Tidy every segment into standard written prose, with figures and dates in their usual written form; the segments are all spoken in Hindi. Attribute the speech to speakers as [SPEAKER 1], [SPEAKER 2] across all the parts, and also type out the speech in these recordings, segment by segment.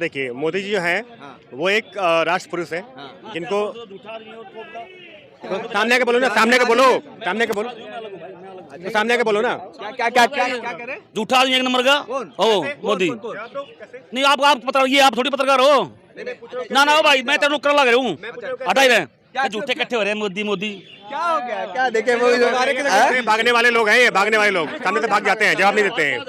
[SPEAKER 1] देखिए मोदी जी जो हैं वो एक राष्ट्र पुरुष है जिनको सामने के बोलो ना, सामने के बोलो, सामने के बोलो, तो सामने के बोलो ना।
[SPEAKER 2] क्या क्या क्या क्या कह रहे?
[SPEAKER 3] झूठा आदमी एक नंबर का ओ मोदी। नहीं आप पत्रकार, ये आप थोड़ी पत्रकार हो ना ना। भाई मैं तेरे कर लग रहा हूँ, हटा ही रहे झूठे इकट्ठे हो रहे हैं मोदी मोदी।
[SPEAKER 2] क्या हो गया? क्या देखे वो
[SPEAKER 1] भागने वाले लोग हैं, ये भागने वाले लोग सामने से भाग जाते हैं, जवाब नहीं देते हैं,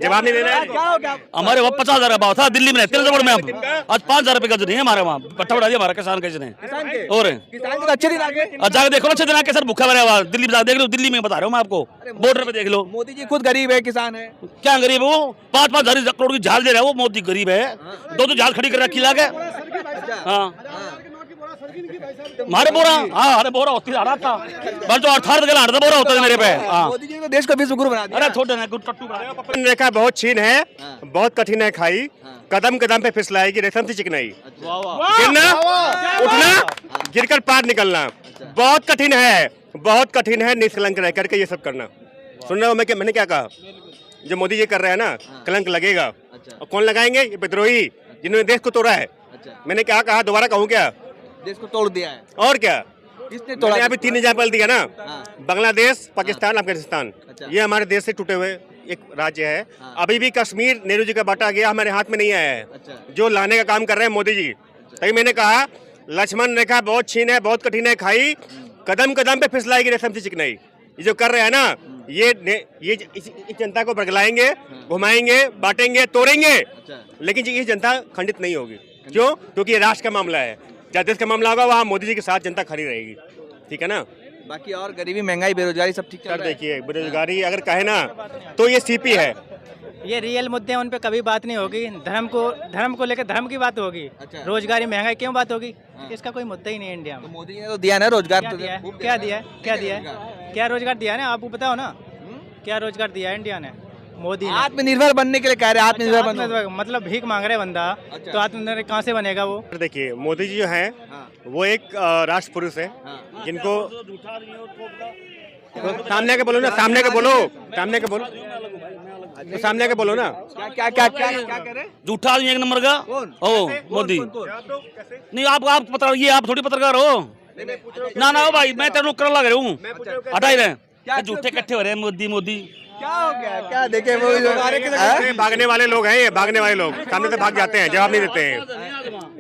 [SPEAKER 1] जवाब नहीं देना है।
[SPEAKER 2] क्या हो गया?
[SPEAKER 3] हमारे वहाँ 50,000 भाव था दिल्ली में, तिलजबड़ में आज 5,000 रुपए गज नहीं है हमारे वहाँ। पट्टा बढ़ा दिया हमारा किसान के ने। और
[SPEAKER 2] किसान को अच्छे दिन आ गए।
[SPEAKER 3] जाके देखो अच्छे दिन आके सर भूखा भरा हुआ दिल्ली में, देख लो दिल्ली में बता रहा हूँ मैं आपको, बॉर्डर पे देख लो।
[SPEAKER 2] मोदी जी खुद गरीब है, किसान है।
[SPEAKER 3] क्या गरीब है वो? 5,000 करोड़ की झाल दे रहा है वो मोदी, गरीब है। दो झाल खड़ी कर रखी लाके। हाँ मारे बोरा, हाँ अरे बोरा होती रहा था बस, तो 18 गला बोरा होता है मेरे पे।
[SPEAKER 2] मोदी जी ने देश को विश्व गुरु बना दिया।
[SPEAKER 3] अरे छोटे ना टट्टू बना
[SPEAKER 1] रेखा बहुत छीन है, बहुत कठिन है खाई, कदम कदम पे फिसलाएगी रेशम सी चिकनाई। गिरना उठना गिरकर पार निकलना बहुत कठिन है, बहुत कठिन है निष्कलंक रह करके ये सब करना। सुन रहे हो मैं मैंने क्या कहा? जो मोदी जी कर रहे हैं ना, कलंक लगेगा। और कौन लगाएंगे? ये विद्रोही जिन्होंने देश को तोड़ा है। मैंने क्या कहा, दोबारा कहूँ क्या?
[SPEAKER 2] देश को तोड़ दिया है।
[SPEAKER 1] और क्या?
[SPEAKER 2] किसने तोड़ा?
[SPEAKER 1] अभी 3 एग्जाम्पल दिया ना, बांग्लादेश, पाकिस्तान, अफगानिस्तान, ये हमारे देश से टूटे हुए एक राज्य है। अभी भी कश्मीर नेहरू जी का बांटा गया, हमारे हाथ में नहीं आया है। जो लाने का काम कर रहे हैं मोदी जी। तभी मैंने कहा लक्ष्मण रेखा बहुत छीन है, बहुत कठिन है खाई, कदम कदम पे फिसलाएगी रेशम सी चिकनाई। ये जो कर रहे हैं ना, ये इस जनता को बरगलाएंगे, घुमाएंगे, बांटेंगे, तोड़ेंगे, लेकिन ये जनता खंडित नहीं होगी। क्यों? क्योंकि ये राष्ट्र का मामला है। जहाँ देश का मामला होगा वहाँ मोदी जी के साथ जनता खड़ी रहेगी। ठीक है ना?
[SPEAKER 2] बाकी और गरीबी, महंगाई, बेरोजगारी सब ठीक चल रहा है।
[SPEAKER 1] देखिए बेरोजगारी अगर कहे ना तो ये सीपी है।
[SPEAKER 4] ये रियल मुद्दे हैं, उन पे कभी बात नहीं होगी। धर्म को लेकर धर्म की बात होगी। रोजगारी, महंगाई क्यों बात होगी? इसका कोई मुद्दा ही नहीं है इंडिया में।
[SPEAKER 2] तो मोदी जी ने तो दिया ना रोजगार।
[SPEAKER 4] क्या दिया है? क्या रोजगार दिया है ना? आपको बताओ ना, क्या रोजगार दिया है इंडिया ने? मोदी ने
[SPEAKER 2] आत्मनिर्भर बनने के लिए कह रहे हैं। आत्मनिर्भर
[SPEAKER 4] मतलब भीख मांग रहे बंदा, तो आत्मनिर्भर कहाँ से बनेगा वो?
[SPEAKER 1] देखिए मोदी जी जो हैं वो एक राष्ट्र पुरुष है जिनको सामने के बोलो ना, सामने के बोलो, सामने के बोलो, तो सामने के बोलो ना।
[SPEAKER 2] क्या क्या क्या क्या कह रहे?
[SPEAKER 3] झूठा आदमी एक नंबर का ओ मोदी। नहीं आप पत्रकार, ये आप थोड़ी पत्रकार हो ना ना। भाई मैं तेरे कर लग रहा हूँ, हटा ही रहे झूठे इकट्ठे हो रहे हैं मोदी मोदी।
[SPEAKER 2] क्या हो गया? क्या देखे वो
[SPEAKER 1] भागने वाले लोग हैं, ये भागने वाले लोग सामने से भाग जाते हैं, जवाब नहीं देते हैं,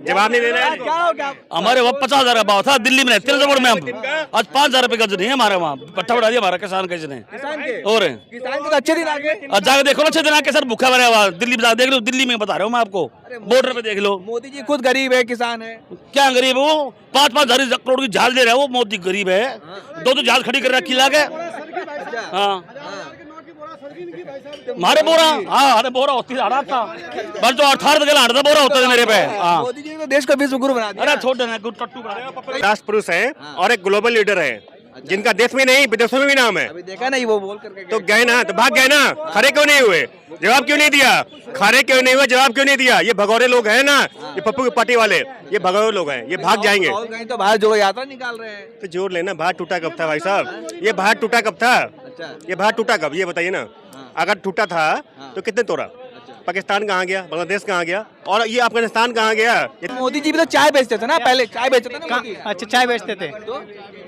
[SPEAKER 1] जवाब नहीं देना है।
[SPEAKER 2] क्या हो गया?
[SPEAKER 3] हमारे वहाँ 50,000 भाव था दिल्ली में, तिलजबड़ में आज 5,000 रुपए गज नहीं है हमारे वहाँ। पट्टा बढ़ा दिया हमारा किसान के ने। और
[SPEAKER 2] किसान को अच्छे दिन आ गए।
[SPEAKER 3] जाके देखो अच्छे दिन आके सर भूखा भरा हुआ दिल्ली में, देख लो दिल्ली में बता रहा हूँ मैं आपको, बॉर्डर पे देख लो।
[SPEAKER 2] मोदी जी खुद गरीब है, किसान है।
[SPEAKER 3] क्या गरीब है वो? 5,000 करोड़ की झाल दे रहा है वो मोदी, गरीब है। दो झाल खड़ी कर रखी लाके। हाँ मारे बोरा, हाँ अरे बोरा होती रहा था बस, तो 18 गला बोरा होता है मेरे पे।
[SPEAKER 2] मोदी जी ने देश को विश्व गुरु बना दिया।
[SPEAKER 3] अरे छोटे ना टट्टू बना।
[SPEAKER 1] राष्ट्र पुरुष है और एक ग्लोबल लीडर है जिनका देश में नहीं विदेशों में भी नाम है।
[SPEAKER 2] अभी देखा नहीं वो बोल करके
[SPEAKER 1] तो गए ना, तो भाग गए ना। खड़े क्यों नहीं हुए? जवाब क्यों नहीं दिया? खड़े क्यों नहीं हुए? जवाब क्यों नहीं दिया? ये भगोरे लोग हैं ना, ये पप्पू की पार्टी वाले, ये भगोरे लोग हैं, ये भाग जाएंगे।
[SPEAKER 2] कहीं तो बाहर जोड़ो यात्रा निकाल रहे हैं।
[SPEAKER 1] तो जोड़ लेना। बाहर टूटा कब था भाई साहब? ये बाहर टूटा कब था? ये बाहर टूटा कब? ये बताइए ना। अगर टूटा था तो कितने तोड़ा? पाकिस्तान कहाँ गया? बांग्लादेश कहाँ गया? और ये अफगानिस्तान कहाँ गया?
[SPEAKER 2] मोदी जी भी तो चाय बेचते थे ना, पहले चाय बेचते थे ना।
[SPEAKER 4] अच्छा चाय बेचते थे,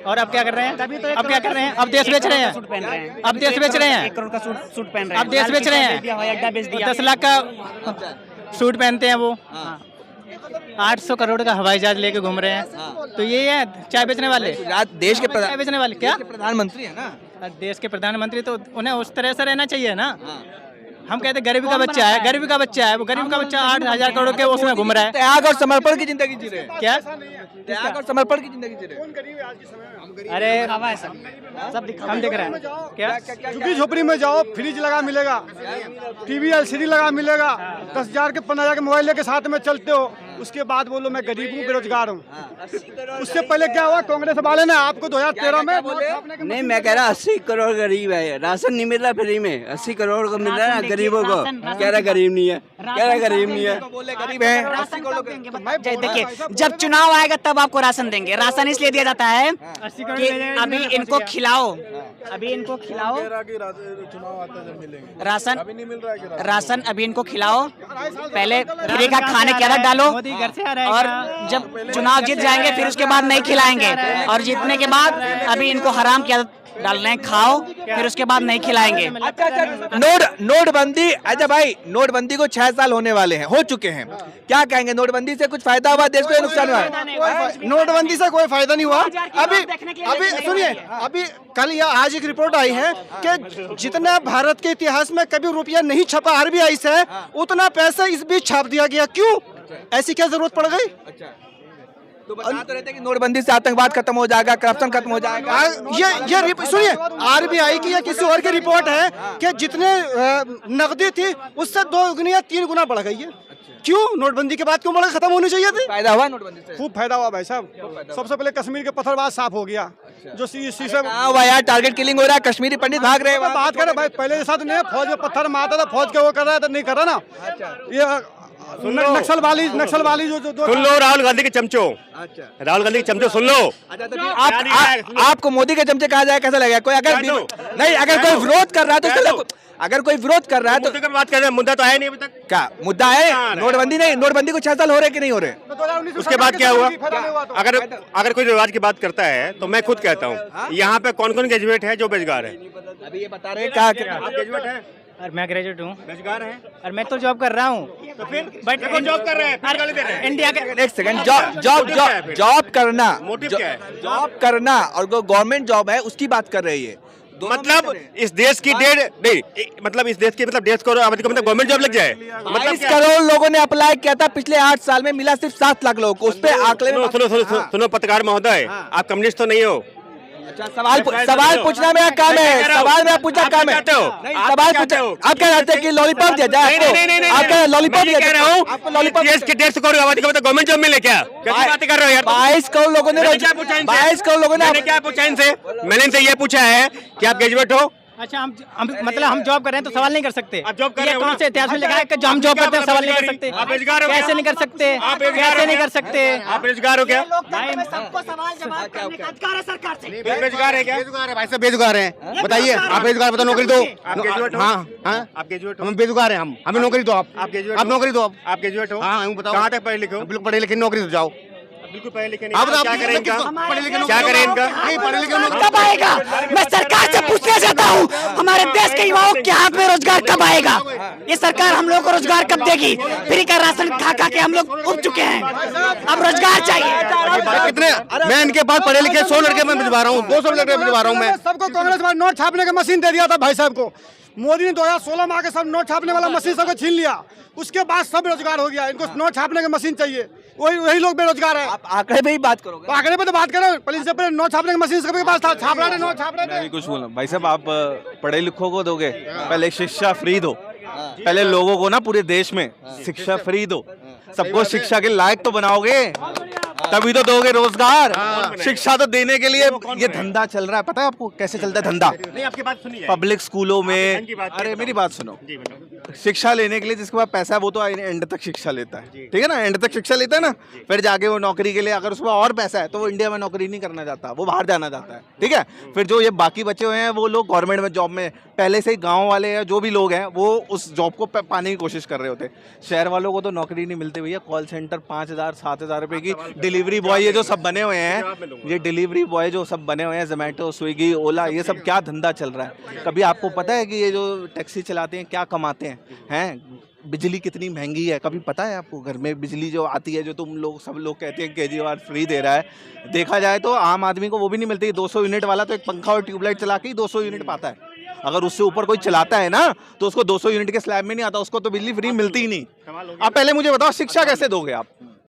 [SPEAKER 4] और अब क्या कर रहे हैं? अब क्या कर रहे हैं? अब देश बेच रहे हैं। अब देश बेच रहे हैं।
[SPEAKER 5] 1 करोड़ का सूट पहन रहे हैं।
[SPEAKER 4] अब देश बेच रहे हैं।
[SPEAKER 5] हवाई अड्डा बेच दिया।
[SPEAKER 4] 10 लाख का सूट पहनते हैं वो, 800 करोड़ का हवाई जहाज लेके घूम रहे हैं। तो ये है चाय बेचने वाले,
[SPEAKER 2] देश के
[SPEAKER 4] चाय बेचने वाले। क्या
[SPEAKER 2] प्रधानमंत्री है ना?
[SPEAKER 4] देश के प्रधानमंत्री, तो उन्हें उस तरह से रहना चाहिए ना। हम कहते गरीबी का बच्चा है, गरीबी का बच्चा है वो, गरीब का बच्चा 8,000 करोड़ के उसमें घूम रहा है।
[SPEAKER 2] त्याग और समर्पण की जिंदगी जी रहे हैं।
[SPEAKER 4] क्या
[SPEAKER 2] त्याग और समर्पण की जिंदगी जी रहे हैं।
[SPEAKER 4] अरे सब हम दिख रहे हैं क्या?
[SPEAKER 6] झुग्गी झोपड़ी में जाओ, फ्रिज लगा मिलेगा, टीवी LCD लगा मिलेगा, 10,000 के 15,000 के मोबाइल लेके साथ में चलते हो, उसके बाद बोलो मैं गरीब हूँ, बेरोजगार हूँ। उससे पहले क्या हुआ, कांग्रेस वाले ने आपको 2013 में
[SPEAKER 7] नहीं, मैं कह रहा 80 करोड़ गरीब है, राशन नहीं मिल रहा फ्री में, 80 करोड़ को मिल रहा है ना गरीबों को। कह रहा गरीब नहीं है, कह रहा गरीब नहीं है, बोले गरीब है।
[SPEAKER 5] देखिए, जब चुनाव आएगा तब आपको राशन देंगे। राशन इसलिए दिया जाता है कि अभी इनको खिलाओ, अभी इनको खिलाओ राशन अभी इनको खिलाओ, पहले फ्री का खाने की आदत डालो, और जब चुनाव जीत जाएंगे फिर उसके बाद नहीं खिलाएंगे, और जीतने के बाद अभी इनको हराम की आदत डाल रहे हैं, खाओ, फिर उसके बाद नहीं खिलाएंगे।
[SPEAKER 2] नोटबंदी, अच्छा भाई, नोटबंदी को 6 साल होने वाले हैं, हो चुके हैं, क्या कहेंगे? नोटबंदी से कुछ फायदा हुआ, देश को या नुकसान हुआ?
[SPEAKER 6] नोटबंदी से कोई फायदा नहीं हुआ। अभी सुनिए, अभी कल या आज एक रिपोर्ट आई है कि जितना भारत के इतिहास में कभी रुपया नहीं छपा आरबीआई से, उतना पैसा इस बीच छाप दिया गया। क्यों? ऐसी क्या जरूरत पड़ गई?
[SPEAKER 2] तो बता तो रहे थे कि नोटबंदी से आतंकवाद खत्म हो जाएगा, करप्शन खत्म हो जाएगा।
[SPEAKER 6] ये सुनिए, आरबीआई की या किसी और की रिपोर्ट है कि जितने नकदी थी उससे 2 गुना या 3 गुना बढ़ गई है। क्यों? नोटबंदी के बाद क्यों बढ़, खत्म होनी चाहिए थी।
[SPEAKER 2] फायदा हुआ नोटबंदी से?
[SPEAKER 6] खूब फायदा हुआ भाई साहब। सबसे पहले कश्मीर के पत्थरबाज साफ हो गया, जो शीशे
[SPEAKER 2] हुआ यार, टारगेट किलिंग हो रहा है, कश्मीरी पंडित भाग रहे हैं।
[SPEAKER 6] बात करें भाई, पहले जैसा तो नहीं है, फौज में पत्थर मारता था, फौज के वो कर रहा है तो नहीं कर रहा ना। ये नक्सलवाली जो
[SPEAKER 1] सुन लो राहुल गांधी के चमचो, राहुल गांधी के चमचो सुन लो।
[SPEAKER 2] आपको मोदी के चमचे कहा जाए, कैसा लगेगा? कोई अगर नहीं, अगर कोई विरोध कर रहा है तो अगर कोई विरोध कर रहा है तो
[SPEAKER 1] बात कर रहे हैं, मुद्दा तो आया नहीं अभी तक।
[SPEAKER 2] क्या मुद्दा है? नोटबंदी नहीं, नोटबंदी को 6 साल हो रहे कि नहीं हो रहे?
[SPEAKER 6] उसके
[SPEAKER 1] बाद क्या हुआ? अगर कोई रिवाज की बात करता है तो मैं खुद कहता हूँ, यहाँ पे कौन कौन ग्रेजुएट है जो बेरोजगार है?
[SPEAKER 2] अभी ये बता रहे हैं क्या
[SPEAKER 1] ग्रेजुएट है
[SPEAKER 4] और मैं ग्रेजुएट हूँ,
[SPEAKER 1] बेरोजगार है,
[SPEAKER 4] और मैं तो जॉब कर रहा हूँ।
[SPEAKER 1] तो फिर बट कौन जॉब कर रहे हैं?
[SPEAKER 4] इंडिया के
[SPEAKER 2] एक सेकंड, जॉब करना,
[SPEAKER 1] मोटिव क्या है?
[SPEAKER 2] जॉब करना और गवर्नमेंट जॉब है उसकी बात कर रही है।
[SPEAKER 1] मतलब इस देश की मतलब इस देश की देश को आबादी को मतलब गवर्नमेंट जॉब लग जाए, मतलब
[SPEAKER 2] 22 करोड़ लोगों ने अप्लाई किया था पिछले 8 साल में, मिला सिर्फ 7 लाख लोगों को। उस पे आंकड़े में
[SPEAKER 1] सुनो पत्रकार महोदय, आप कम्युनिस्ट तो नहीं हो।
[SPEAKER 2] सवाल पूछना मेरा काम है, सवाल मेरा पूछना काम है। सवाल पूछो, आप क्या चाहते हैं कि लॉलीपॉप दिया जाए आपको? आप क्या लॉलीपॉप दिया जा रहा हूँ? आपको लॉलीपॉप
[SPEAKER 1] देश के 150 करोड़ आबादी को गवर्नमेंट जॉब मिले क्या? कैसी बातें कर रहे हो यार?
[SPEAKER 2] 22 करोड़ लोगों ने 22 करोड़ लोगों ने
[SPEAKER 1] क्या पूछा इनसे? मैंने इनसे ये पूछा है कि आप ग्रेजुएट हो?
[SPEAKER 4] अच्छा, हम मतलब हम जॉब कर रहे हैं तो सवाल नहीं कर सकते।
[SPEAKER 1] आप जॉब कर रहे हो?
[SPEAKER 4] कौन से इतिहास में लिखा है कि हम जॉब करते हैं सवाल नहीं कर सकते?
[SPEAKER 1] आप बेरोजगार हो?
[SPEAKER 4] कैसे नहीं कर सकते?
[SPEAKER 1] आप बेरोजगार
[SPEAKER 4] कैसे नहीं कर सकते?
[SPEAKER 1] आप बेरोजगार हो क्या?
[SPEAKER 5] सबको सवाल जवाब करने का अधिकार है सरकार से।
[SPEAKER 1] बेरोजगार है क्या?
[SPEAKER 6] बेरोजगार है भाई साहब, बेरोजगार हैं। बताइए, आप बेरोजगार, बताओ नौकरी दो।
[SPEAKER 1] आप ग्रेजुएट हो?
[SPEAKER 6] हाँ,
[SPEAKER 1] आप ग्रेजुएट हो?
[SPEAKER 6] हम बेरोजगार हैं, हमें नौकरी दो। आप
[SPEAKER 1] ग्रेजुएट
[SPEAKER 6] आप नौकरी दो।
[SPEAKER 1] आप ग्रेजुएट हो?
[SPEAKER 6] हाँ, बताओ
[SPEAKER 1] कहाँ तक पढ़े लिखे हो?
[SPEAKER 6] बिल्कुल पढ़े लिखे, नौकरी दो जाओ।
[SPEAKER 1] बिल्कुल पढ़े लिखे
[SPEAKER 6] आप
[SPEAKER 1] नहीं, क्या करें इनका? क्या करें इनका?
[SPEAKER 6] नहीं पढ़े लिखे
[SPEAKER 5] कब आएगा? मैं सरकार से पूछना चाहता हूँ, हमारे देश के युवाओं के हाथ में रोजगार कब आएगा? ये सरकार हम लोग को रोजगार कब देगी? फ्री का राशन खा खा के हम लोग उब चुके हैं, अब रोजगार चाहिए।
[SPEAKER 6] कितने मैं इनके पास पढ़े लिखे 100 लड़के मैं भिजवा रहा हूँ, 200 लड़के भिजवा रहा हूँ मैं। सबको कांग्रेस वाले नोट छापने का मशीन दे दिया था भाई साहब को। मोदी ने 2016 में आके सब नोट छापने वाला मशीन सबको छीन लिया, उसके बाद सब बेरोजगार हो गया। इनको नोट छापने की मशीन चाहिए, वही लोग बेरोजगार है।
[SPEAKER 2] आप आंकड़े पे ही बात करोगे?
[SPEAKER 6] आंकड़े पे तो बात करो, पहले से पहले नोट छापने की मशीन सबके पास था, छाप रहे थे, नोट छाप रहे थे।
[SPEAKER 8] मैं कुछ बोला भाई साहब, आप पढ़े लिखों को दोगे, पहले शिक्षा फ्री दो, पहले लोगों को ना पूरे देश में शिक्षा फ्री दो, सबको शिक्षा के लायक तो बनाओगे, तभी तो दोगे रोजगार। शिक्षा तो देने के लिए ये धंधा चल रहा है, पता है आपको कैसे चलता है धंधा?
[SPEAKER 1] नहीं, आपकी बात सुनिए।
[SPEAKER 8] पब्लिक स्कूलों में, अरे मेरी बात सुनो, शिक्षा लेने के लिए जिसके पास पैसा है वो तो एंड तक शिक्षा लेता है, ठीक है ना, एंड तक शिक्षा लेता है ना, फिर जाके वो नौकरी के लिए अगर उसके पास और पैसा है तो वो इंडिया में नौकरी नहीं करना चाहता, वो बाहर जाना चाहता है, ठीक है। फिर जो ये बाकी बचे हुए हैं वो लोग गवर्नमेंट में जॉब में पहले से ही, गाँव वाले या जो भी लोग हैं वो उस जॉब को पाने की कोशिश कर रहे होते। शहर वालों को तो नौकरी नहीं मिलती भैया, कॉल सेंटर 5,000-7,000 रुपए की, डिलीवरी बॉय ये जो सब बने हुए हैं, ये डिलीवरी बॉय जो सब बने हुए हैं, जोमेटो, स्विगी, ओला, ये सब क्या धंधा चल रहा है? कभी आपको पता है कि ये जो टैक्सी चलाते हैं क्या कमाते हैं? बिजली कितनी महंगी है, कभी पता है आपको? घर में बिजली जो आती है, जो तुम लोग सब लोग कहते हैं केजरीवाल फ्री दे रहा है, देखा जाए तो आम आदमी को वो भी नहीं मिलती। 200 यूनिट वाला तो एक पंखा और ट्यूबलाइट चला के ही 200 यूनिट पाता है, अगर उससे ऊपर कोई चलाता है ना तो उसको 200 यूनिट के स्लैब में नहीं आता, उसको तो बिजली फ्री मिलती ही नहीं। आप पहले मुझे बताओ शिक्षा कैसे दोगे आप?